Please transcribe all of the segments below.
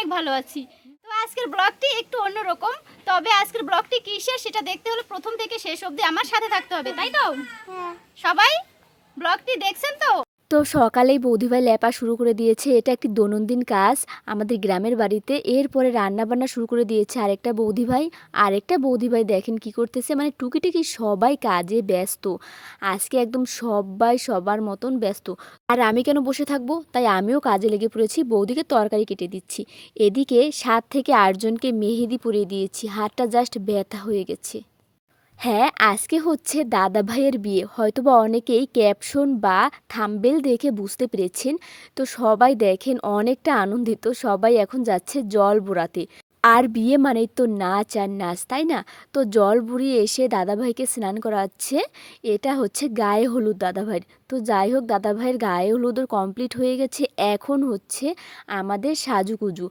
অনেক ভালো আছি। তো আজকের ব্লগটি একটু অন্যরকম, তবে আজকের ব্লগটি কিসের সেটা দেখতে হলে প্রথম থেকে শেষ অবধি আমার সাথে থাকতে হবে, তাই তো? সবাই ব্লগটি দেখছেন তো? তো সকালেই বৌদিভাই লেপা শুরু করে দিয়েছে। এটা একটি দৈনন্দিন কাজ আমাদের গ্রামের বাড়িতে। এরপরে রান্নাবান্না শুরু করে দিয়েছে আরেকটা বৌদিভাই দেখেন কি করতেছে, মানে টুকিটাকি সবাই কাজে ব্যস্ত। আজকে একদম সবাই সবার মতন ব্যস্ত। আর আমি কেন বসে থাকবো, তাই আমিও কাজে লেগে পড়েছি। বৌদিকে তরকারি কেটে দিচ্ছি, এদিকে 7 থেকে 8 জনকে মেহেদি পরিয়ে দিয়েছি। হাতটা জাস্ট ব্যথা হয়ে গেছে। হ্যাঁ, আজকে হচ্ছে দাদা ভাইয়ের বিয়ে। হয়তোবা অনেকেই ক্যাপশন বা থাম্বনেল দেখে বুঝতে পেরেছেন। তো সবাই দেখেন অনেকটা আনন্দিত। সবাই এখন যাচ্ছে জল বুড়াতে। আর বিয়ে মানেই তো নাচ আর নাচ, তাই না? তো জল বুড়িয়ে এসে দাদাভাইকে স্নান করাচ্ছে। এটা হচ্ছে গায়ে হলুদ দাদাভাইয়ের। তো যাই হোক, দাদাভাইয়ের গায়ে হলুদও কমপ্লিট হয়ে গেছে। এখন হচ্ছে আমাদের সাজুগুজু।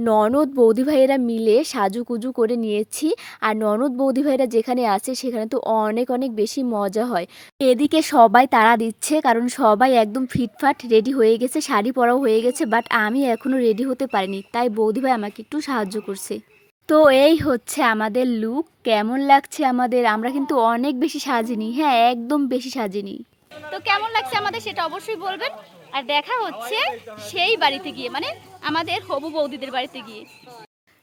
ননদ বৌদি ভাইয়েরা মিলে সাজুগুজু করে নিয়েছি। আর ননদ বৌদি ভাইয়েরা যেখানে আছে সেখানে তো অনেক অনেক বেশি মজা হয়। এদিকে সবাই তাড়া দিচ্ছে, কারণ সবাই একদম ফিটফাট রেডি হয়ে গেছে, শাড়ি পরাও হয়ে গেছে। বাট আমি এখনও রেডি হতে পারিনি, তাই বৌদি ভাই আমাকে একটু সাহায্য করছে। তো এই হচ্ছে আমাদের লুক। কেমন লাগছে আমাদের? আমরা কিন্তু অনেক বেশি সাজিনি, হ্যাঁ একদম বেশি সাজিনি। তো কেমন লাগছে আমাদের সেটা অবশ্যই বলবেন। আর দেখা হচ্ছে সেই বাড়িতে গিয়ে, মানে আমাদের হবু বৌদিদের বাড়িতে গিয়ে।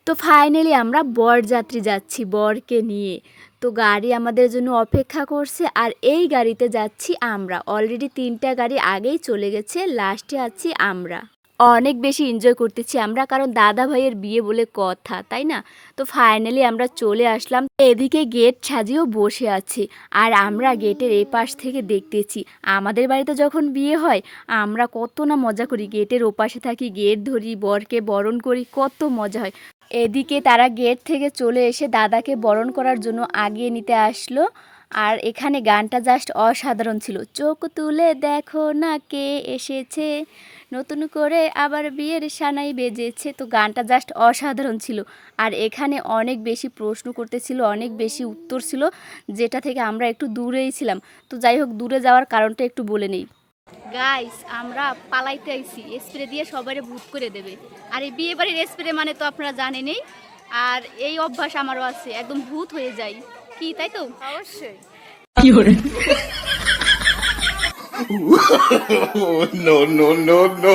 তো ফাইনালি আমরা বরযাত্রী যাচ্ছি বরকে নিয়ে। তো গাড়ি আমাদের জন্য অপেক্ষা করছে, আর এই গাড়িতে যাচ্ছি আমরা। অলরেডি 3টা গাড়ি আগেই চলে গেছে, লাস্টে আছি আমরা। অনেক বেশি এনজয় করতেছি আমরা, কারণ দাদা ভাইয়ের বিয়ে বলে কথা, তাই না? তো ফাইনালি আমরা চলে আসলাম। এদিকে গেট সাজিয়েও বসে আছে, আর আমরা গেটের এই পাশ থেকে দেখতেছি। আমাদের বাড়িতে যখন বিয়ে হয় আমরা কত না মজা করি, গেটের ওপাশে থাকি, গেট ধরি, বরকে বরণ করি, কত মজা হয়। এদিকে তারা গেট থেকে চলে এসে দাদাকে বরণ করার জন্য আগিয়ে নিতে আসলো। আর এখানে গানটা জাস্ট অসাধারণ ছিল। চোখ তুলে দেখো না কে এসেছে, নতুন করে আবার বিয়ের সানাই বেজেছে। তো গানটা জাস্ট অসাধারণ ছিল। আর এখানে অনেক বেশি প্রশ্ন করতেছিল, অনেক বেশি উত্তর ছিল, যেটা থেকে আমরা একটু দূরেই ছিলাম। তো যাই হোক, দূরে যাওয়ার কারণটা একটু বলে নেই। গাইস, আমরা পালাইতে আইছি, স্প্রে দিয়ে সবাইরে ভূত করে দেবে। আর এই বিয়ে বাড়ির স্প্রে মানে তো আপনারা জানেনই। আর এই অভ্যাস আমারও আছে, একদম ভূত হয়ে যায় কি, তাই তো? অবশ্যই। No, no, no, no.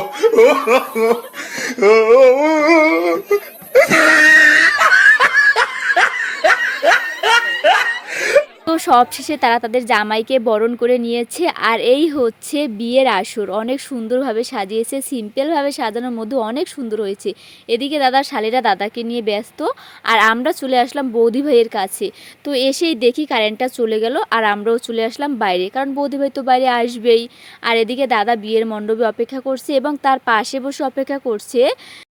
তো সবশেষে তারা তাদের জামাইকে বরণ করে নিয়েছে। আর এই হচ্ছে বিয়ের আসর। অনেক সুন্দরভাবে সাজিয়েছে, সিম্পলভাবে সাজানোর মধ্যে অনেক সুন্দর হয়েছে। এদিকে দাদার শালীরা দাদাকে নিয়ে ব্যস্ত, আর আমরা চলে আসলাম বৌদি ভাইয়ের কাছে। তো এসেই দেখি কারেন্টটা চলে গেল, আর আমরাও চলে আসলাম বাইরে, কারণ বৌদি ভাই তো বাইরে আসবেই। আর এদিকে দাদা বিয়ের মণ্ডপে অপেক্ষা করছে, এবং তার পাশে বসে অপেক্ষা করছে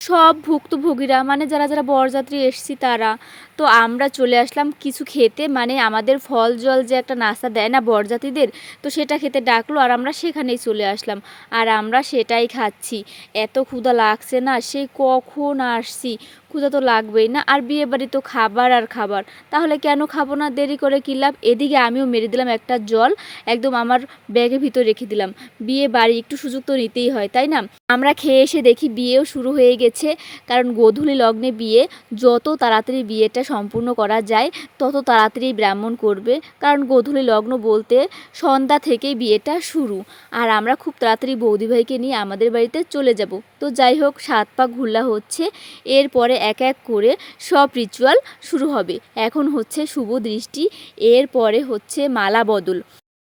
সব ভুক্তভোগীরা, মানে যারা যারা বরযাত্রী এসছি তারা। তো আমরা চলে আসলাম কিছু খেতে, মানে আমাদের ফল জল যে একটা নাস্তা দেয় না বরযাত্রীদের, তো সেটা খেতে ডাকলো, আর আমরা সেখানেই চলে আসলাম। আর আমরা সেটাই খাচ্ছি। এত ক্ষুধা লাগছে না, সেই কখন আসছি, ক্ষুধা তো লাগবেই না। আর বিয়ে বাড়ি তো খাবার আর খাবার, তাহলে কেন খাবো না, দেরি করে কী লাভ। এদিকে আমিও মেরে দিলাম একটা জল, একদম আমার ব্যাগের ভিতর রেখে দিলাম। বিয়ে বাড়ি একটু সুযোগ তো নিতেই হয়, তাই না? আমরা খেয়ে এসে দেখি বিয়েও শুরু হয়ে গেছে, কারণ গোধূলি লগ্নে বিয়ে। যত তাড়াতাড়ি বিয়েটা সম্পূর্ণ করা যায় তত তাড়াতাড়ি ব্রাহ্মণ করবে, কারণ গোধূলি লগ্ন বলতে সন্ধ্যা থেকেই বিয়েটা শুরু। আর আমরা খুব তাড়াতাড়ি বৌদিভাইকে নিয়ে আমাদের বাড়িতে চলে যাব। তো যাই হোক, 7 পা ঘুরলা হচ্ছে, এরপরে এক এক করে সব রিচুয়াল শুরু হবে। এখন হচ্ছে শুভ দৃষ্টি, এরপরে হচ্ছে মালা বদল।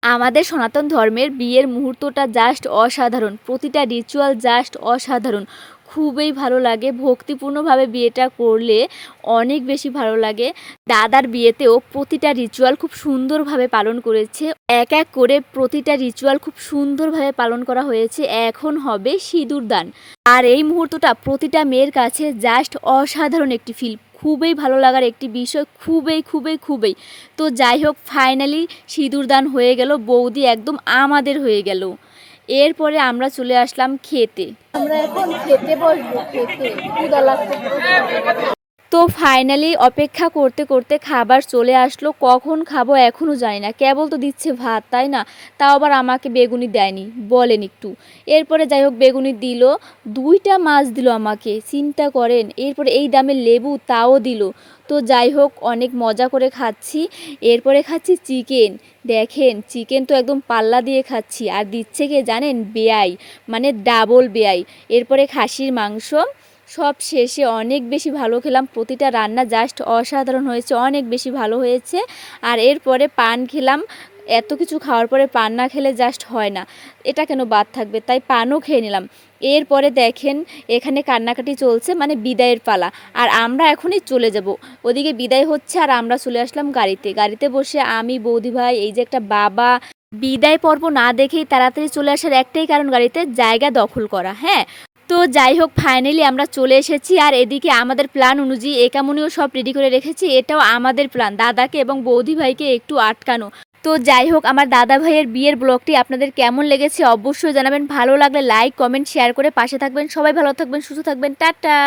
আমাদের সনাতন ধর্মের বিয়ের মুহূর্তটা জাস্ট অসাধারণ, প্রতিটা রিচুয়াল জাস্ট অসাধারণ, খুবই ভালো লাগে। ভক্তিপূর্ণভাবে বিয়েটা করলে অনেক বেশি ভালো লাগে। দাদার বিয়েতেও প্রতিটা রিচুয়াল খুব সুন্দরভাবে পালন করেছে, এক এক করে প্রতিটা রিচুয়াল খুব সুন্দরভাবে পালন করা হয়েছে। এখন হবে সিঁদুর দান, আর এই মুহূর্তটা প্রতিটা মেয়ের কাছে জাস্ট অসাধারণ একটি ফিল, খুবই ভালো লাগার একটি বিষয়, খুবই খুবই খুবই। তো যাই হোক, ফাইনালি সিঁদুরদান হয়ে গেল, বৌদি একদম আমাদের হয়ে গেল। এরপরে আমরা চলে আসলাম খেতে। আমরা এখন খেতে বসবো, খেতে ক্ষুধা লাগছে। তো ফাইনালি অপেক্ষা করতে করতে খাবার চলে আসলো, কখন খাবো এখনও জানি না, কেবল তো দিচ্ছে ভাত তাই না, তাও আবার আমাকে বেগুনি দেয়নি, বলেন একটু। এরপরে যাই হোক বেগুনি দিল, 2টা মাছ দিল আমাকে, চিন্তা করেন, এরপরে এই দামের লেবু তাও দিল। তো যাই হোক অনেক মজা করে খাচ্ছি। এরপরে খাচ্ছি চিকেন, দেখেন চিকেন তো একদম পাল্লা দিয়ে খাচ্ছি, আর দিচ্ছে কে জানেন, বেয়াই, মানে ডাবল বেয়াই। এরপরে খাসির মাংস, সব শেষে অনেক বেশি ভালো খেলাম, প্রতিটা রান্না জাস্ট অসাধারণ হয়েছে, অনেক বেশি ভালো হয়েছে। আর এরপরে পান খেলাম, এত কিছু খাওয়ার পরে পান না খেলে জাস্ট হয় না, এটা কেন বাদ থাকবে, তাই পানও খেয়ে নিলাম। এরপরে দেখেন এখানে কান্নাকাটি চলছে, মানে বিদায়ের পালা, আর আমরা এখনই চলে যাব। ওদিকে বিদায় হচ্ছে আর আমরা চলে আসলাম গাড়িতে, গাড়িতে বসে আমি, বৌদি ভাই, এই যে একটা বাবা। বিদায় পর্ব না দেখেই তাড়াতাড়ি চলে আসার একটাই কারণ, গাড়িতে জায়গা দখল করা। হ্যাঁ, তো যাই হোক ফাইনালি আমরা চলে এসেছি। আর এদিকে আমাদের প্ল্যান অনুযায়ী একামনিও সব রেডি করে রেখেছি, এটাও আমাদের প্ল্যান, দাদাকে এবং বৌদি ভাইকে একটু আটকানো। তো যাই হোক আমার দাদা ভাইয়ের বিয়ের ব্লগটি আপনাদের কেমন লেগেছে অবশ্যই জানাবেন, ভালো লাগলে লাইক কমেন্ট শেয়ার করে পাশে থাকবেন। সবাই ভালো থাকবেন, সুস্থ থাকবেন, টাটা।